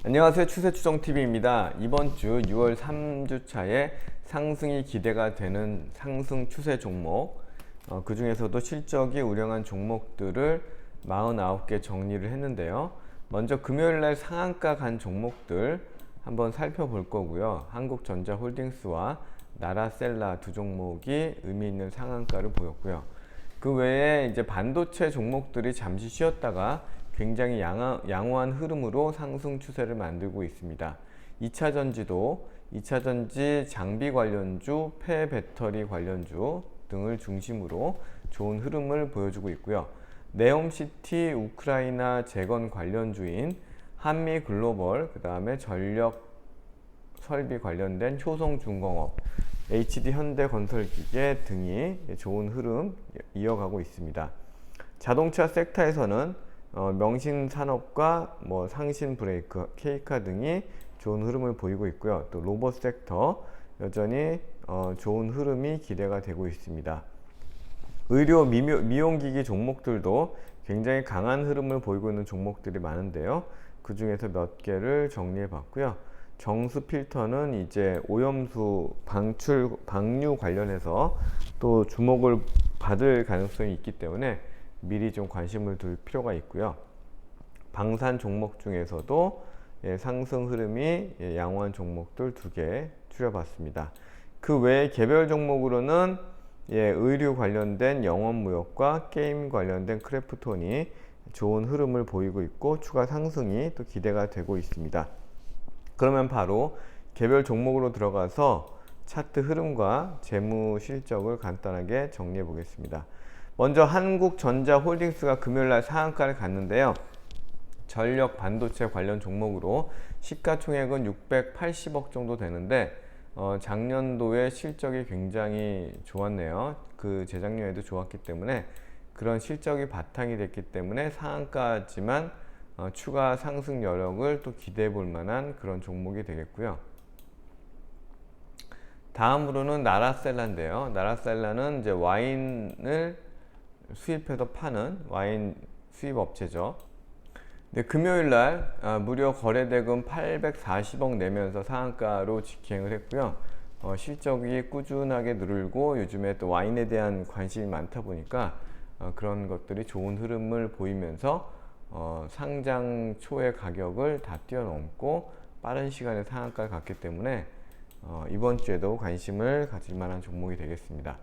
안녕하세요. 추세추정TV입니다. 이번 주 6월 3주차에 상승이 기대가 되는 상승 추세 종목, 그 중에서도 실적이 우량한 종목들을 49개 정리를 했는데요. 먼저 금요일날 상한가 간 종목들 한번 살펴볼 거고요. 한국전자홀딩스와 나라셀라 두 종목이 의미 있는 상한가를 보였고요. 그 외에 이제 반도체 종목들이 잠시 쉬었다가 굉장히 양호한 흐름으로 상승 추세를 만들고 있습니다. 2차전지 장비 관련주, 폐배터리 관련주 등을 중심으로 좋은 흐름을 보여주고 있고요. 네옴시티 우크라이나 재건 관련주인 한미글로벌, 그 다음에 전력 설비 관련된 효성중공업, HD현대건설기계 등이 좋은 흐름 이어가고 있습니다. 자동차 섹터에서는 명신산업과 상신브레이크, K카 등이 좋은 흐름을 보이고 있고요. 또 로봇 섹터 여전히 좋은 흐름이 기대가 되고 있습니다. 의료 미용기기 종목들도 굉장히 강한 흐름을 보이고 있는 종목들이 많은데요. 그 중에서 몇 개를 정리해 봤고요. 정수 필터는 이제 오염수 방류 관련해서 또 주목을 받을 가능성이 있기 때문에 미리 좀 관심을 둘 필요가 있고요. 방산 종목 중에서도 상승 흐름이 양호한 종목들 2개 추려봤습니다. 그 외에 개별 종목으로는 의류 관련된 영업무역과 게임 관련된 크래프톤이 좋은 흐름을 보이고 있고 추가 상승이 또 기대가 되고 있습니다. 그러면 바로 개별 종목으로 들어가서 차트 흐름과 재무 실적을 간단하게 정리해 보겠습니다. 먼저 한국전자홀딩스가 금요일날 상한가를 갔는데요. 전력 반도체 관련 종목으로 시가총액은 680억 정도 되는데 작년도에 실적이 굉장히 좋았네요. 그 재작년에도 좋았기 때문에 그런 실적이 바탕이 됐기 때문에 상한가지만 추가 상승 여력을 또 기대해 볼 만한 그런 종목이 되겠고요. 다음으로는 나라셀라인데요. 나라셀라는 이제 와인을 수입해서 파는 와인 수입 업체죠. 네, 금요일날 무려 거래대금 840억 내면서 상한가로 직행을 했고요. 실적이 꾸준하게 늘고 요즘에 또 와인에 대한 관심이 많다 보니까 그런 것들이 좋은 흐름을 보이면서 상장 초의 가격을 다 뛰어넘고 빠른 시간에 상한가를 갔기 때문에 이번 주에도 관심을 가질 만한 종목이 되겠습니다.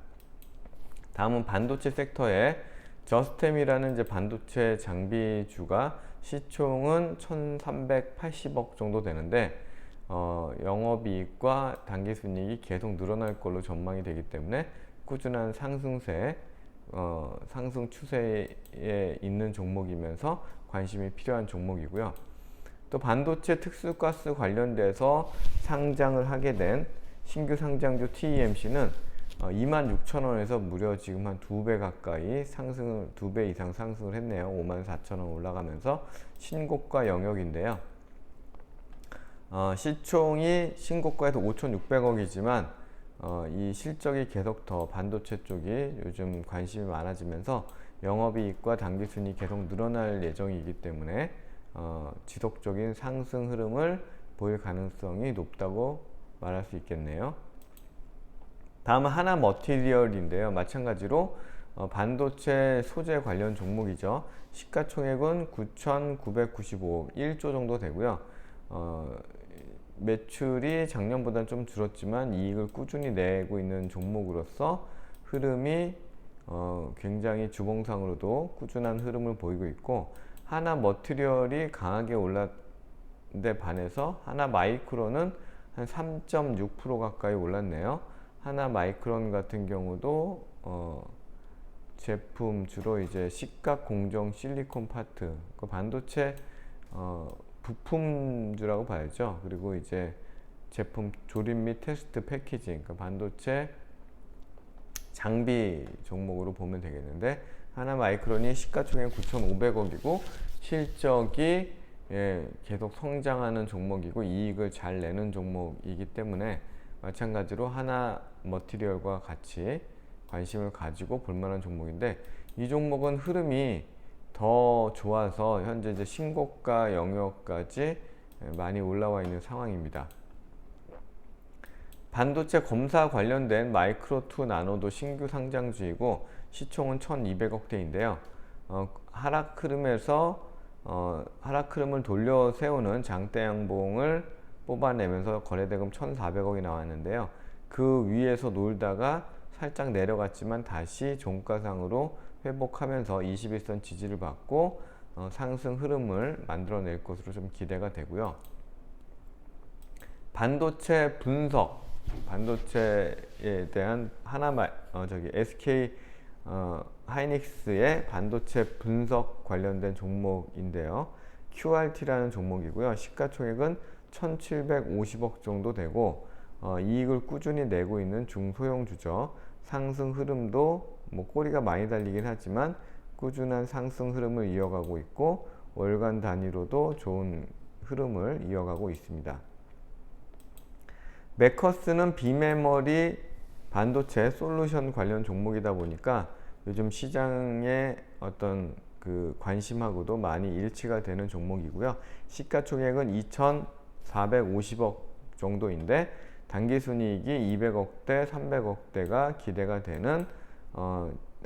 다음은 반도체 섹터에 저스템이라는 이제 반도체 장비주가 시총은 1380억 정도 되는데 영업이익과 당기순이익이 계속 늘어날 걸로 전망이 되기 때문에 꾸준한 상승세, 상승 추세에 있는 종목이면서 관심이 필요한 종목이고요. 또 반도체 특수가스 관련돼서 상장을 하게 된 신규 상장주 TEMC는 26,000원에서 무려 지금 한 2배 가까이 2배 이상 상승을 했네요. 54,000원 올라가면서 신고가 영역인데요. 시총이 신고가에서 5,600억이지만 이 실적이 계속 더 반도체 쪽이 요즘 관심이 많아지면서 영업이익과 당기순이 계속 늘어날 예정이기 때문에 지속적인 상승 흐름을 보일 가능성이 높다고 말할 수 있겠네요. 다음은 하나머티리얼인데요. 마찬가지로 반도체 소재 관련 종목이죠. 시가총액은 9,995억, 1조 정도 되고요. 매출이 작년보다는 좀 줄었지만 이익을 꾸준히 내고 있는 종목으로서 흐름이 굉장히 주봉상으로도 꾸준한 흐름을 보이고 있고 하나머티리얼이 강하게 올랐는데 반해서 하나마이크론은 한 3.6% 가까이 올랐네요. 하나마이크론 같은 경우도 제품 주로 이제 식각 공정 실리콘 파트, 그 반도체 부품주라고 봐야죠. 그리고 이제 제품 조립 및 테스트 패키징, 그 반도체 장비 종목으로 보면 되겠는데 하나마이크론이 시가총액 9,500억이고 실적이 계속 성장하는 종목이고 이익을 잘 내는 종목이기 때문에 마찬가지로 하나머티리얼과 같이 관심을 가지고 볼 만한 종목인데 이 종목은 흐름이 더 좋아서 현재 이제 신고가 영역까지 많이 올라와 있는 상황입니다. 반도체 검사 관련된 마이크로2 나노도 신규 상장주이고 시총은 1200억대인데요. 하락 흐름을 돌려 세우는 장대 양봉을 뽑아내면서 거래대금 1400억이 나왔는데요. 그 위에서 놀다가 살짝 내려갔지만 다시 종가상으로 회복하면서 21선 지지를 받고 상승 흐름을 만들어낼 것으로 좀 기대가 되고요. 반도체에 대한 SK 하이닉스의 반도체 분석 관련된 종목인데요. QRT라는 종목이고요. 시가총액은 1750억 정도 되고 이익을 꾸준히 내고 있는 중소형주죠. 상승 흐름도 꼬리가 많이 달리긴 하지만 꾸준한 상승 흐름을 이어가고 있고 월간 단위로도 좋은 흐름을 이어가고 있습니다. 메커스는 비메모리 반도체 솔루션 관련 종목이다 보니까 요즘 시장의 어떤 그 관심하고도 많이 일치가 되는 종목이고요. 시가총액은 2,450억 정도인데 당기순이익이 200억대, 300억대가 기대가 되는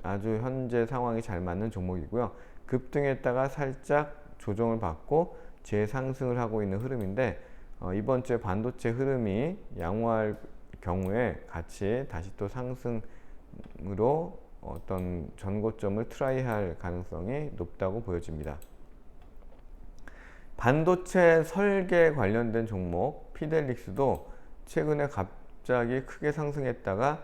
아주 현재 상황이 잘 맞는 종목이고요. 급등했다가 살짝 조정을 받고 재상승을 하고 있는 흐름인데 이번 주에 반도체 흐름이 양호할 경우에 같이 다시 또 상승으로 어떤 전고점을 트라이할 가능성이 높다고 보여집니다. 반도체 설계 관련된 종목 피델릭스도 최근에 갑자기 크게 상승했다가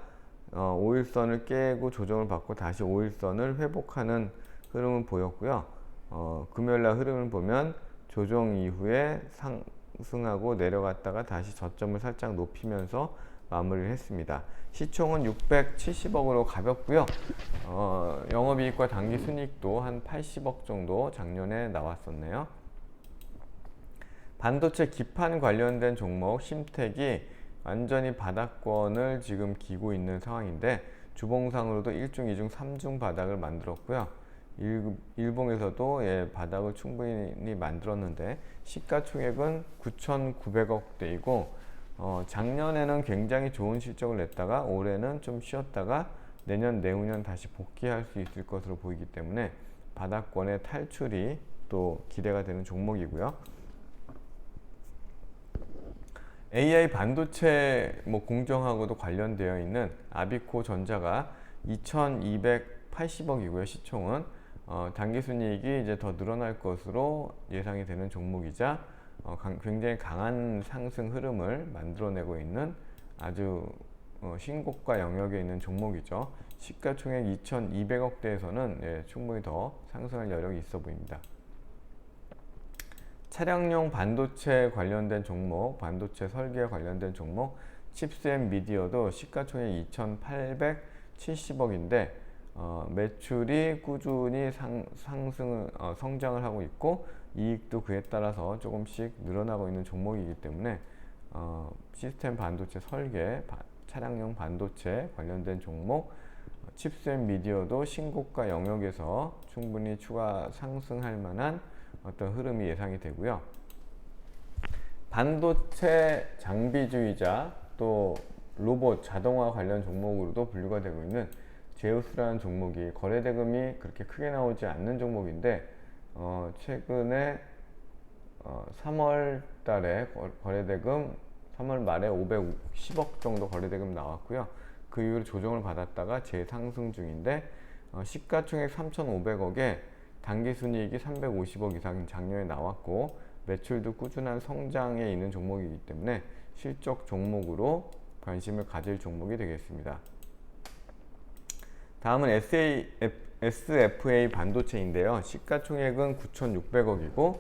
5일선을 깨고 조정을 받고 다시 5일선을 회복하는 흐름을 보였고요. 금요일날 흐름을 보면 조정 이후에 상승하고 내려갔다가 다시 저점을 살짝 높이면서 마무리를 했습니다. 시총은 670억으로 가볍고요. 영업이익과 당기순이익도 한 80억 정도 작년에 나왔었네요. 반도체 기판 관련된 종목 심텍이 완전히 바닥권을 지금 기고 있는 상황인데 주봉상으로도 1중, 2중, 3중 바닥을 만들었고요. 일봉에서도 바닥을 충분히 만들었는데 시가총액은 9,900억대이고 작년에는 굉장히 좋은 실적을 냈다가 올해는 좀 쉬었다가 내년, 내후년 다시 복귀할 수 있을 것으로 보이기 때문에 바닥권의 탈출이 또 기대가 되는 종목이고요. AI 반도체 공정하고도 관련되어 있는 아비코 전자가 2,280억이고요. 시총은 당기순이익이 이제 더 늘어날 것으로 예상이 되는 종목이자 굉장히 강한 상승 흐름을 만들어내고 있는 아주 신고가 영역에 있는 종목이죠. 시가총액 2,200억대에서는 충분히 더 상승할 여력이 있어 보입니다. 차량용 반도체 관련된 종목, 반도체 설계 관련된 종목 칩스앤미디어도 시가총액 2,870억인데 매출이 꾸준히 성장을 하고 있고 이익도 그에 따라서 조금씩 늘어나고 있는 종목이기 때문에 시스템 반도체 설계, 차량용 반도체 관련된 종목 칩스앤미디어도 신고가 영역에서 충분히 추가 상승할 만한 어떤 흐름이 예상이 되고요. 반도체 장비주의자 또 로봇 자동화 관련 종목으로도 분류가 되고 있는 제우스라는 종목이 거래대금이 그렇게 크게 나오지 않는 종목인데 최근에 3월 달에 거래대금 3월 말에 510억 정도 거래대금 나왔고요. 그 이후로 조정을 받았다가 재상승 중인데 시가총액 3,500억에 당기순이익이 350억 이상 작년에 나왔고 매출도 꾸준한 성장에 있는 종목이기 때문에 실적 종목으로 관심을 가질 종목이 되겠습니다. 다음은 SFA 반도체인데요. 시가총액은 9,600억이고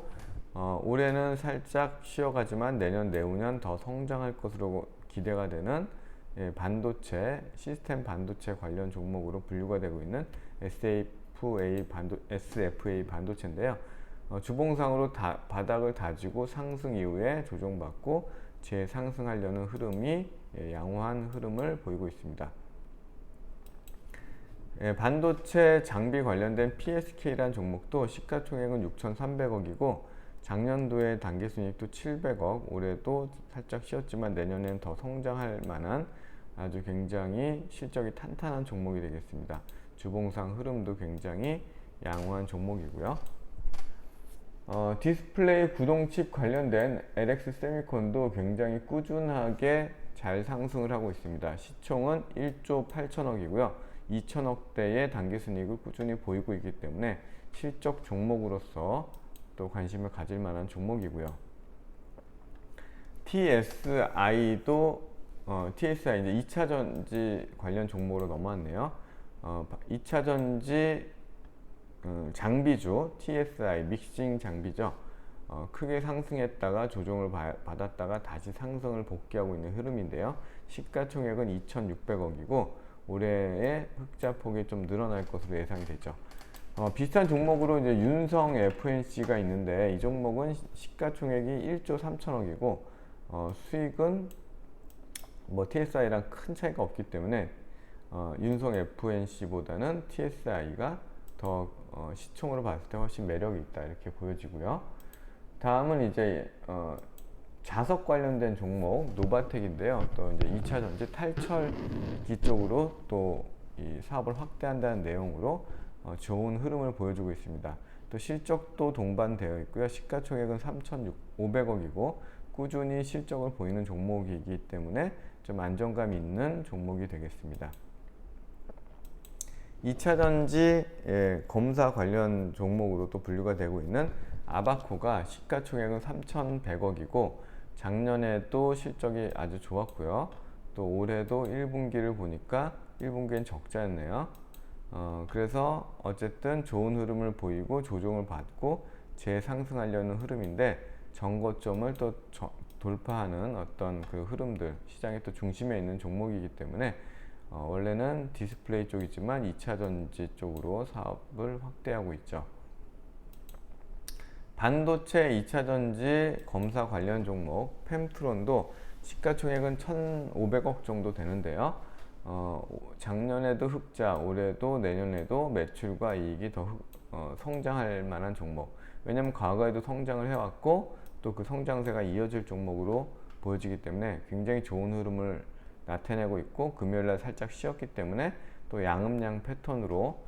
올해는 살짝 쉬어가지만 내년, 내후년 더 성장할 것으로 기대가 되는 반도체, 시스템 반도체 관련 종목으로 분류가 되고 있는 SFA 반도체인데요. 주봉상으로 바닥을 다지고 상승 이후에 조정받고 재상승하려는 흐름이 양호한 흐름을 보이고 있습니다. 반도체 장비 관련된 PSK라는 종목도 시가총액은 6,300억이고 작년도에 당기순이익도 700억, 올해도 살짝 쉬었지만 내년에는 더 성장할 만한 아주 굉장히 실적이 탄탄한 종목이 되겠습니다. 주봉상 흐름도 굉장히 양호한 종목이고요. 디스플레이 구동칩 관련된 LX 세미콘도 굉장히 꾸준하게 잘 상승을 하고 있습니다. 시총은 1조 8천억이고요. 2천억대의 당기순이익을 꾸준히 보이고 있기 때문에 실적 종목으로서 또 관심을 가질 만한 종목이고요. TSI도 TSI 이제 2차 전지 관련 종목으로 넘어왔네요. 2차 전지 장비주 TSI 믹싱 장비죠. 크게 상승했다가 조정을 받았다가 다시 상승을 복귀하고 있는 흐름인데요. 시가총액은 2,600억이고 올해의 흑자폭이 좀 늘어날 것으로 예상이 되죠. 비슷한 종목으로 이제 윤성 FNC가 있는데 이 종목은 시가총액이 1조 3천억이고 수익은 뭐 TSI랑 큰 차이가 없기 때문에 윤성 FNC보다는 TSI가 더 시총으로 봤을 때 훨씬 매력이 있다 이렇게 보여지고요. 다음은 이제 자석 관련된 종목 노바텍인데요. 또 이제 2차 전지 탈철기 쪽으로 또 이 사업을 확대한다는 내용으로 좋은 흐름을 보여주고 있습니다. 또 실적도 동반되어 있고요. 시가총액은 3,500억이고 꾸준히 실적을 보이는 종목이기 때문에 좀 안정감 있는 종목이 되겠습니다. 2차 전지 검사 관련 종목으로 또 분류가 되고 있는 아바코가 시가총액은 3,100억이고 작년에도 실적이 아주 좋았고요. 또 올해도 1분기를 보니까 1분기엔 적자였네요. 그래서 어쨌든 좋은 흐름을 보이고 조정을 받고 재상승하려는 흐름인데 정고점을 또 돌파하는 어떤 그 흐름들, 시장의 또 중심에 있는 종목이기 때문에 원래는 디스플레이 쪽이지만 2차 전지 쪽으로 사업을 확대하고 있죠. 반도체 2차 전지 검사 관련 종목 펨트론도 시가총액은 1,500억 정도 되는데요. 작년에도 흑자, 올해도 내년에도 매출과 이익이 더 성장할 만한 종목. 왜냐하면 과거에도 성장을 해왔고 또 그 성장세가 이어질 종목으로 보여지기 때문에 굉장히 좋은 흐름을 나타내고 있고 금요일날 살짝 쉬었기 때문에 또 양음양 패턴으로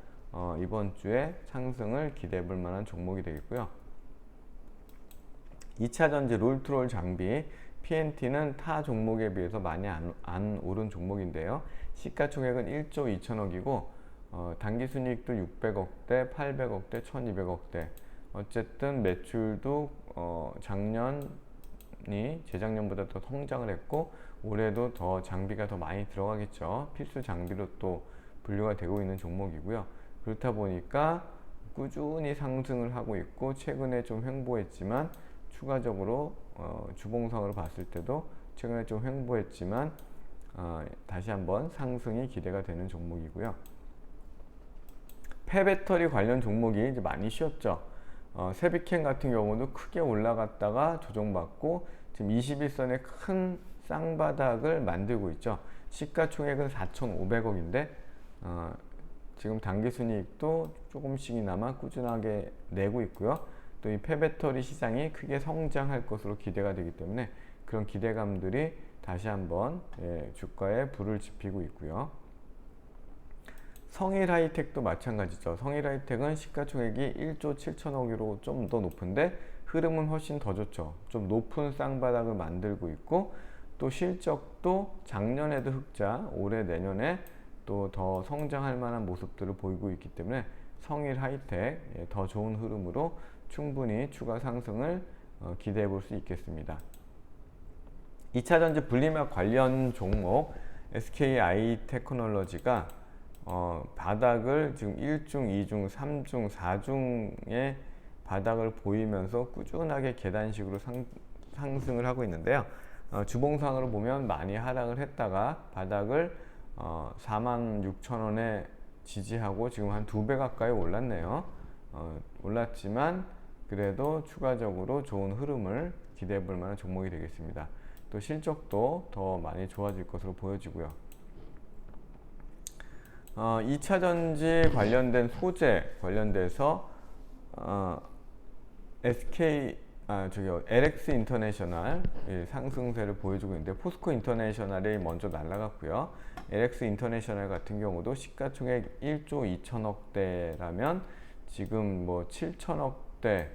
이번 주에 상승을 기대해 볼 만한 종목이 되겠고요. 2차 전지 롤트롤 장비 PNT는 타 종목에 비해서 많이 안 오른 종목인데요. 시가총액은 1조 2천억이고 당기순이익도 600억대, 800억대, 1200억대. 어쨌든 매출도 작년이 재작년보다 더 성장을 했고 올해도 더 장비가 더 많이 들어가겠죠. 필수 장비로 또 분류가 되고 있는 종목이고요. 그렇다 보니까 꾸준히 상승을 하고 있고 최근에 좀 횡보했지만 추가적으로 주봉상으로 봤을 때도 최근에 좀 횡보했지만 다시 한번 상승이 기대가 되는 종목이고요. 폐배터리 관련 종목이 이제 많이 쉬었죠. 세비캔 같은 경우도 크게 올라갔다가 조정받고 지금 21선의 큰 쌍바닥을 만들고 있죠. 시가총액은 4,500억인데 지금 당기순이익도 조금씩이나마 꾸준하게 내고 있고요. 또 이 폐배터리 시장이 크게 성장할 것으로 기대가 되기 때문에 그런 기대감들이 다시 한번 주가에 불을 지피고 있고요. 성일하이텍도 마찬가지죠. 성일하이텍은 시가총액이 1조 7천억으로 좀 더 높은데 흐름은 훨씬 더 좋죠. 좀 높은 쌍바닥을 만들고 있고 또 실적도 작년에도 흑자, 올해 내년에 또 더 성장할 만한 모습들을 보이고 있기 때문에 성일하이텍 더 좋은 흐름으로 충분히 추가 상승을 기대해 볼 수 있겠습니다. 2차 전지 분리막 관련 종목 SKI 테크놀로지가 바닥을 지금 1중, 2중, 3중, 4중의 바닥을 보이면서 꾸준하게 계단식으로 상승을 하고 있는데요. 주봉상으로 보면 많이 하락을 했다가 바닥을 46,000원에 지지하고 지금 한 2배 가까이 올랐네요. 올랐지만 그래도 추가적으로 좋은 흐름을 기대해 볼 만한 종목이 되겠습니다. 또 실적도 더 많이 좋아질 것으로 보여지고요. 2차 전지 관련된 소재 관련돼서 SK LX 인터내셔널 상승세를 보여주고 있는데 포스코 인터내셔널이 먼저 날아갔고요. LX 인터내셔널 같은 경우도 시가총액 1조 2천억대라면 지금 뭐 7천억대,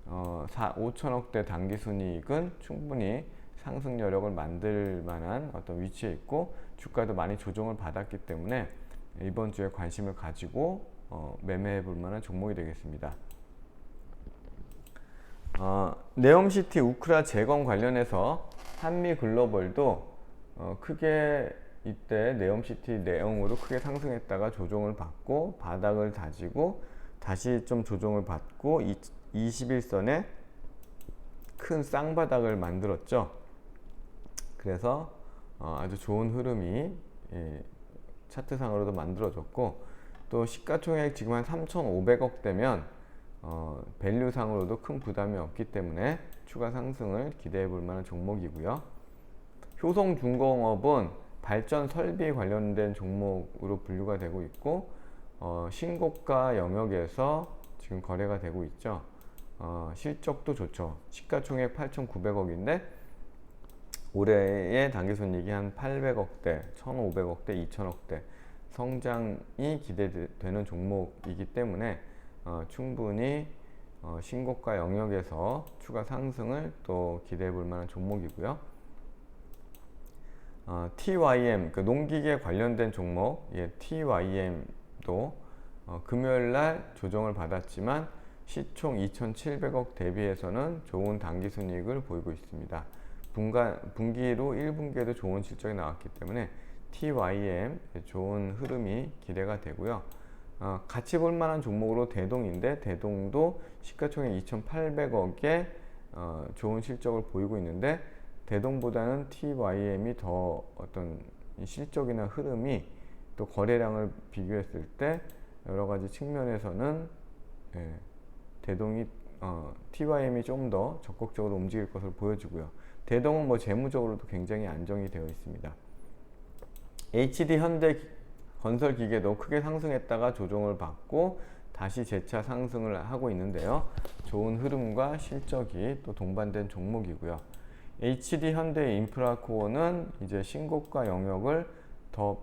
5천억대 당기순이익은 충분히 상승 여력을 만들 만한 어떤 위치에 있고 주가도 많이 조정을 받았기 때문에 이번 주에 관심을 가지고 매매해 볼 만한 종목이 되겠습니다. 네옴시티 우크라 재건 관련해서 한미글로벌도 크게 이때 네옴시티 내용으로 크게 상승했다가 조정을 받고 바닥을 다지고 다시 좀 조정을 받고 21선에 큰 쌍바닥을 만들었죠. 그래서 아주 좋은 흐름이 차트상으로도 만들어졌고 또 시가총액 지금 한 3,500억 대면 밸류상으로도 큰 부담이 없기 때문에 추가 상승을 기대해 볼 만한 종목이고요. 효성중공업은 발전 설비 관련된 종목으로 분류가 되고 있고 신고가 영역에서 지금 거래가 되고 있죠. 실적도 좋죠. 시가총액 8,900억인데 올해의 당기순이익이 한 800억대, 1,500억대, 2,000억대 성장이 기대되는 종목이기 때문에 충분히 신고가 영역에서 추가 상승을 또 기대해 볼 만한 종목이고요. TYM, 그 농기계 관련된 종목, TYM도 금요일 날 조정을 받았지만 시총 2,700억 대비해서는 좋은 당기순이익을 보이고 있습니다. 분기로 1분기에도 좋은 실적이 나왔기 때문에 TYM 좋은 흐름이 기대가 되고요. 같이 볼 만한 종목으로 대동인데 대동도 시가총액 2,800억에 좋은 실적을 보이고 있는데 대동보다는 TYM이 더 어떤 실적이나 흐름이 또 거래량을 비교했을 때 여러 가지 측면에서는 대동이 TYM이 좀 더 적극적으로 움직일 것을 보여주고요. 대동은 뭐 재무적으로도 굉장히 안정이 되어 있습니다. HD 현대 건설기계도 크게 상승했다가 조정을 받고 다시 재차 상승을 하고 있는데요. 좋은 흐름과 실적이 또 동반된 종목이고요. HD 현대 인프라코어는 이제 신고가 영역을 더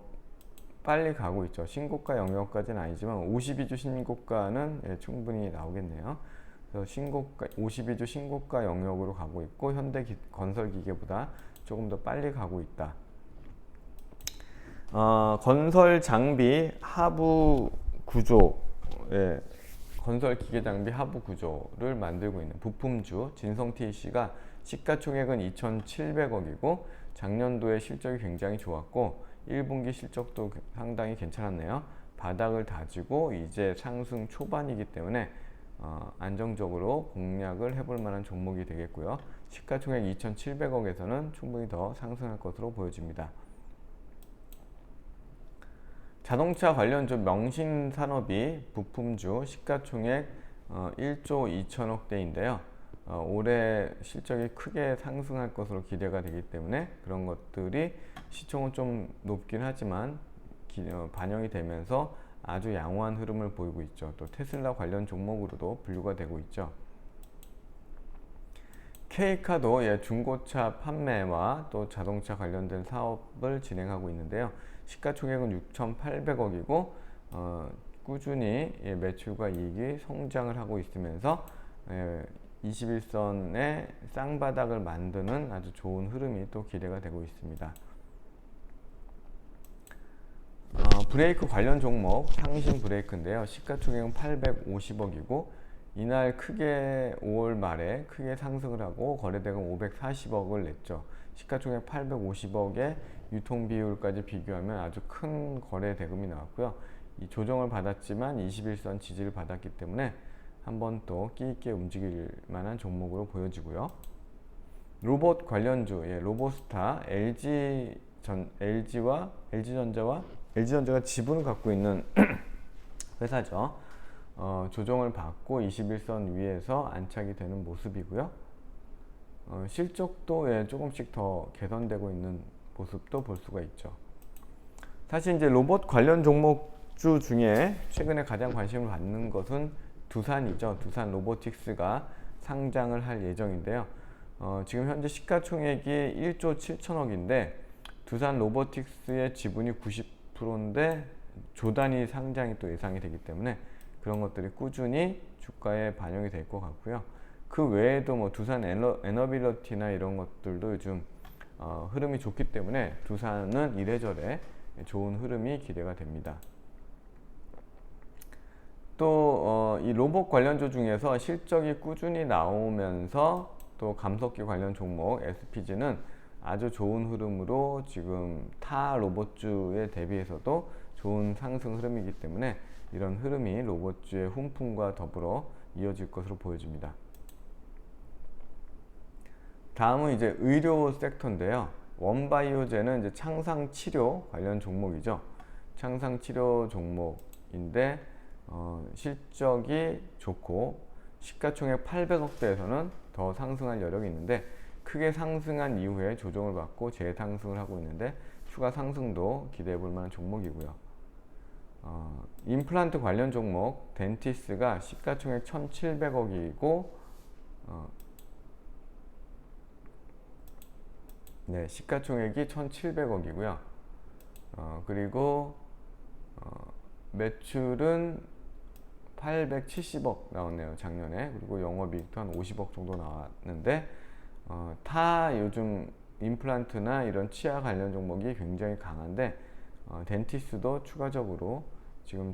빨리 가고 있죠. 신고가 영역까지는 아니지만 52주 신고가는 충분히 나오겠네요. 그래서 52주 신고가 영역으로 가고 있고 현대 건설기계보다 조금 더 빨리 가고 있다. 건설 장비 하부 구조, 건설 기계 장비 하부 구조를 만들고 있는 부품주 진성 TC가 시가총액은 2,700억이고 작년도에 실적이 굉장히 좋았고 1분기 실적도 상당히 괜찮았네요. 바닥을 다지고 이제 상승 초반이기 때문에 안정적으로 공략을 해볼 만한 종목이 되겠고요. 시가총액 2,700억에서는 충분히 더 상승할 것으로 보여집니다. 자동차 관련주 명신산업이 부품주 시가총액 1조 2천억대인데요. 올해 실적이 크게 상승할 것으로 기대가 되기 때문에 그런 것들이 시총은 좀 높긴 하지만 반영이 되면서 아주 양호한 흐름을 보이고 있죠. 또 테슬라 관련 종목으로도 분류가 되고 있죠. K카도 중고차 판매와 또 자동차 관련된 사업을 진행하고 있는데요. 시가총액은 6,800억이고 꾸준히 매출과 이익이 성장을 하고 있으면서 21선의 쌍바닥을 만드는 아주 좋은 흐름이 또 기대가 되고 있습니다. 브레이크 관련 종목 상신 브레이크인데요. 시가총액은 850억이고 이날 크게 5월 말에 크게 상승을 하고 거래대금 540억을 냈죠. 시가총액 850억의 유통비율까지 비교하면 아주 큰 거래 대금이 나왔고요. 이 조정을 받았지만 21선 지지를 받았기 때문에 한번 또 끼있게 움직일 만한 종목으로 보여지고요. 로봇 관련주, 로보스타, LG전자가 지분을 갖고 있는 회사죠. 조정을 받고 21선 위에서 안착이 되는 모습이고요. 실적도 조금씩 더 개선되고 있는 모습도 볼 수가 있죠. 사실 이제 로봇 관련 종목주 중에 최근에 가장 관심을 받는 것은 두산이죠. 두산 로보틱스가 상장을 할 예정인데요. 지금 현재 시가총액이 1조 7천억인데 두산 로보틱스의 지분이 90%인데 조 단위 상장이 또 예상이 되기 때문에 그런 것들이 꾸준히 주가에 반영이 될 것 같고요. 그 외에도 뭐 두산 에너빌리티나 이런 것들도 요즘 흐름이 좋기 때문에 두산은 이래저래 좋은 흐름이 기대가 됩니다. 또 이 로봇 관련주 중에서 실적이 꾸준히 나오면서 또 감속기 관련 종목 SPG는 아주 좋은 흐름으로 지금 타 로봇주에 대비해서도 좋은 상승 흐름이기 때문에 이런 흐름이 로봇주의 훈풍과 더불어 이어질 것으로 보여집니다. 다음은 이제 의료 섹터인데요. 원바이오제는 이제 창상치료 관련 종목이죠. 창상치료 종목인데 실적이 좋고 시가총액 800억대에서는 더 상승할 여력이 있는데 크게 상승한 이후에 조정을 받고 재상승을 하고 있는데 추가 상승도 기대해 볼 만한 종목이고요. 임플란트 관련 종목 덴티스가 시가총액 1,700억이고 네, 시가총액이 1,700억이고요. 그리고 매출은 870억 나왔네요, 작년에. 그리고 영업이익도 한 50억 정도 나왔는데 타 요즘 임플란트나 이런 치아 관련 종목이 굉장히 강한데 덴티스도 추가적으로 지금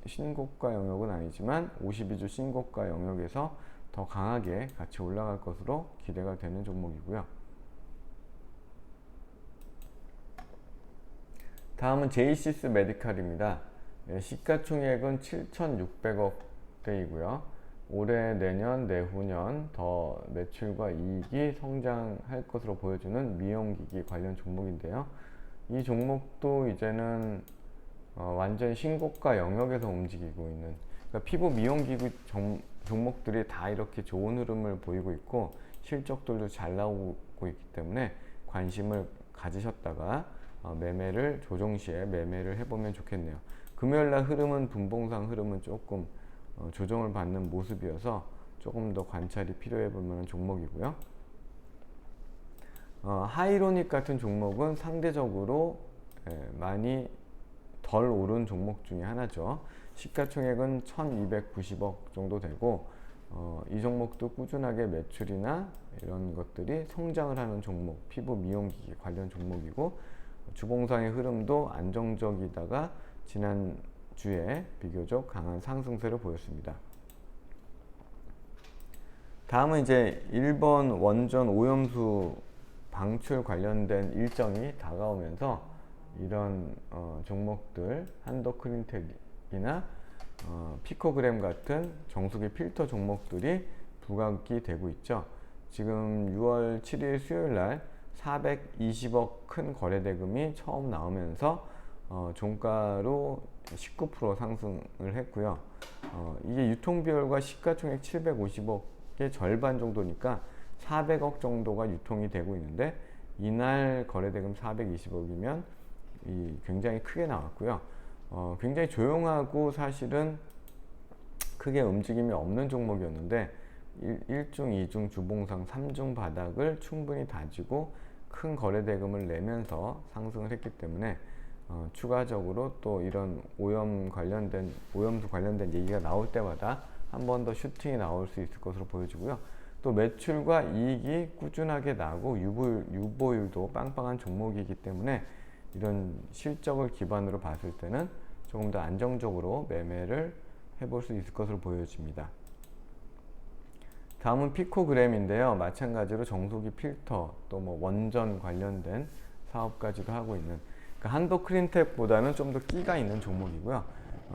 신고가 영역은 아니지만 52주 신고가 영역에서 더 강하게 같이 올라갈 것으로 기대가 되는 종목이고요. 다음은 제이시스 메디칼입니다. 시가총액은 7,600억대이고요. 올해, 내년, 내후년 더 매출과 이익이 성장할 것으로 보여주는 미용기기 관련 종목인데요. 이 종목도 이제는 완전 신고가 영역에서 움직이고 있는, 그러니까 피부 미용기기 종목들이 다 이렇게 좋은 흐름을 보이고 있고 실적들도 잘 나오고 있기 때문에 관심을 가지셨다가 매매를 조정시에 매매를 해보면 좋겠네요. 금요일날 흐름은 분봉상 흐름은 조금 조정을 받는 모습이어서 조금 더 관찰이 필요해 볼 만한 종목이고요. 하이로닉 같은 종목은 상대적으로 많이 덜 오른 종목 중에 하나죠. 시가총액은 1,290억 정도 되고 이 종목도 꾸준하게 매출이나 이런 것들이 성장을 하는 종목, 피부 미용기기 관련 종목이고 주봉상의 흐름도 안정적이다가 지난주에 비교적 강한 상승세를 보였습니다. 다음은 이제 일본 원전 오염수 방출 관련된 일정이 다가오면서 이런 종목들 한도크린텍이나 피코그램 같은 정수기 필터 종목들이 부각이 되고 있죠. 지금 6월 7일 수요일 날 420억 큰 거래대금이 처음 나오면서 종가로 19% 상승을 했고요. 이게 유통비율과 시가총액 750억의 절반 정도니까 400억 정도가 유통이 되고 있는데 이날 거래대금 420억이면 굉장히 크게 나왔고요. 굉장히 조용하고 사실은 크게 움직임이 없는 종목이었는데 1중, 2중 주봉상 3중 바닥을 충분히 다지고 큰 거래대금을 내면서 상승을 했기 때문에 추가적으로 또 이런 오염수 관련된 얘기가 나올 때마다 한 번 더 슈팅이 나올 수 있을 것으로 보여지고요. 또 매출과 이익이 꾸준하게 나고 유보율도 빵빵한 종목이기 때문에 이런 실적을 기반으로 봤을 때는 조금 더 안정적으로 매매를 해볼 수 있을 것으로 보여집니다. 다음은 피코그램인데요. 마찬가지로 정수기 필터 또 뭐 원전 관련된 사업까지도 하고 있는, 그러니까 한도크린텍보다는 좀 더 끼가 있는 종목이고요.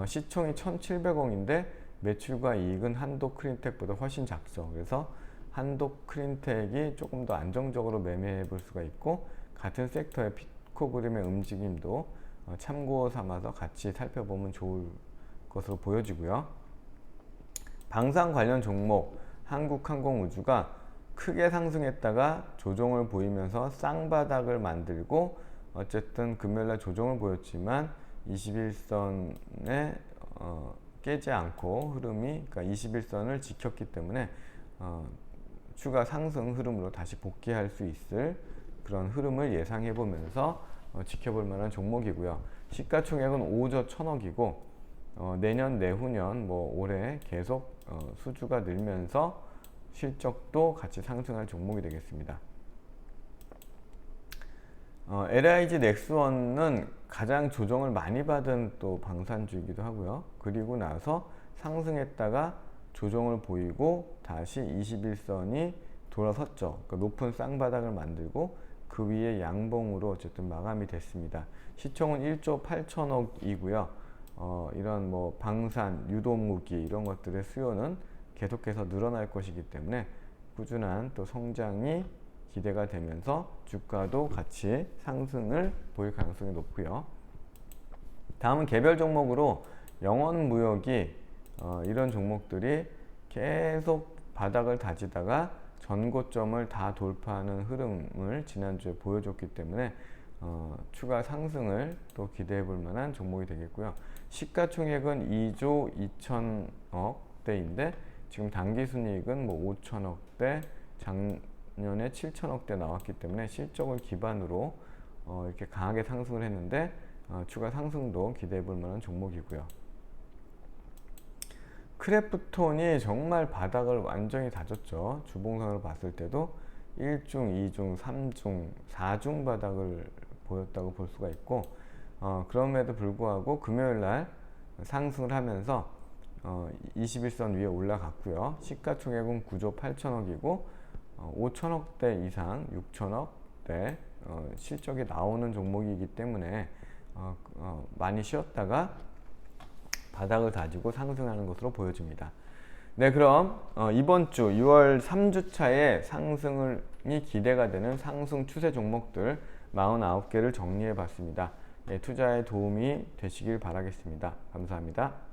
시총이 1,700억인데 매출과 이익은 한도크린텍보다 훨씬 작죠. 그래서 한도크린텍이 조금 더 안정적으로 매매해 볼 수가 있고 같은 섹터의 피코그램의 움직임도 참고 삼아서 같이 살펴보면 좋을 것으로 보여지고요. 방산 관련 종목 한국항공우주가 크게 상승했다가 조정을 보이면서 쌍바닥을 만들고 어쨌든 금요일날 조정을 보였지만 21선에 깨지 않고 흐름이, 그러니까 21선을 지켰기 때문에 추가 상승 흐름으로 다시 복귀할 수 있을 그런 흐름을 예상해 보면서 지켜볼 만한 종목이고요. 시가총액은 5조 1천억이고 내년 내후년 뭐 올해 계속 수주가 늘면서 실적도 같이 상승할 종목이 되겠습니다. LIG 넥스원은 가장 조정을 많이 받은 또 방산주이기도 하고요. 그리고 나서 상승했다가 조정을 보이고 다시 21선이 돌아섰죠. 그러니까 높은 쌍바닥을 만들고 그 위에 양봉으로 어쨌든 마감이 됐습니다. 시총은 1조 8천억이고요. 이런 뭐 방산, 유도무기 이런 것들의 수요는 계속해서 늘어날 것이기 때문에 꾸준한 또 성장이 기대가 되면서 주가도 같이 상승을 보일 가능성이 높고요. 다음은 개별 종목으로 영원무역이 이런 종목들이 계속 바닥을 다지다가 전고점을 다 돌파하는 흐름을 지난주에 보여줬기 때문에 추가 상승을 또 기대해 볼 만한 종목이 되겠고요. 시가총액은 2조 2천억대인데 지금 당기순이익은 뭐 5천억대, 작년에 7천억대 나왔기 때문에 실적을 기반으로 이렇게 강하게 상승을 했는데 추가 상승도 기대해 볼 만한 종목이고요. 크래프톤이 정말 바닥을 완전히 다졌죠. 주봉상으로 봤을 때도 1중, 2중, 3중, 4중 바닥을 보였다고 볼 수가 있고 그럼에도 불구하고 금요일날 상승을 하면서 21선 위에 올라갔고요. 시가총액은 9조 8천억이고 5천억대 이상, 6천억대 실적이 나오는 종목이기 때문에 많이 쉬었다가 바닥을 다지고 상승하는 것으로 보여집니다. 네, 그럼 이번 주 6월 3주차에 상승이 기대가 되는 상승 추세 종목들 49개를 정리해 봤습니다. 네, 투자에 도움이 되시길 바라겠습니다. 감사합니다.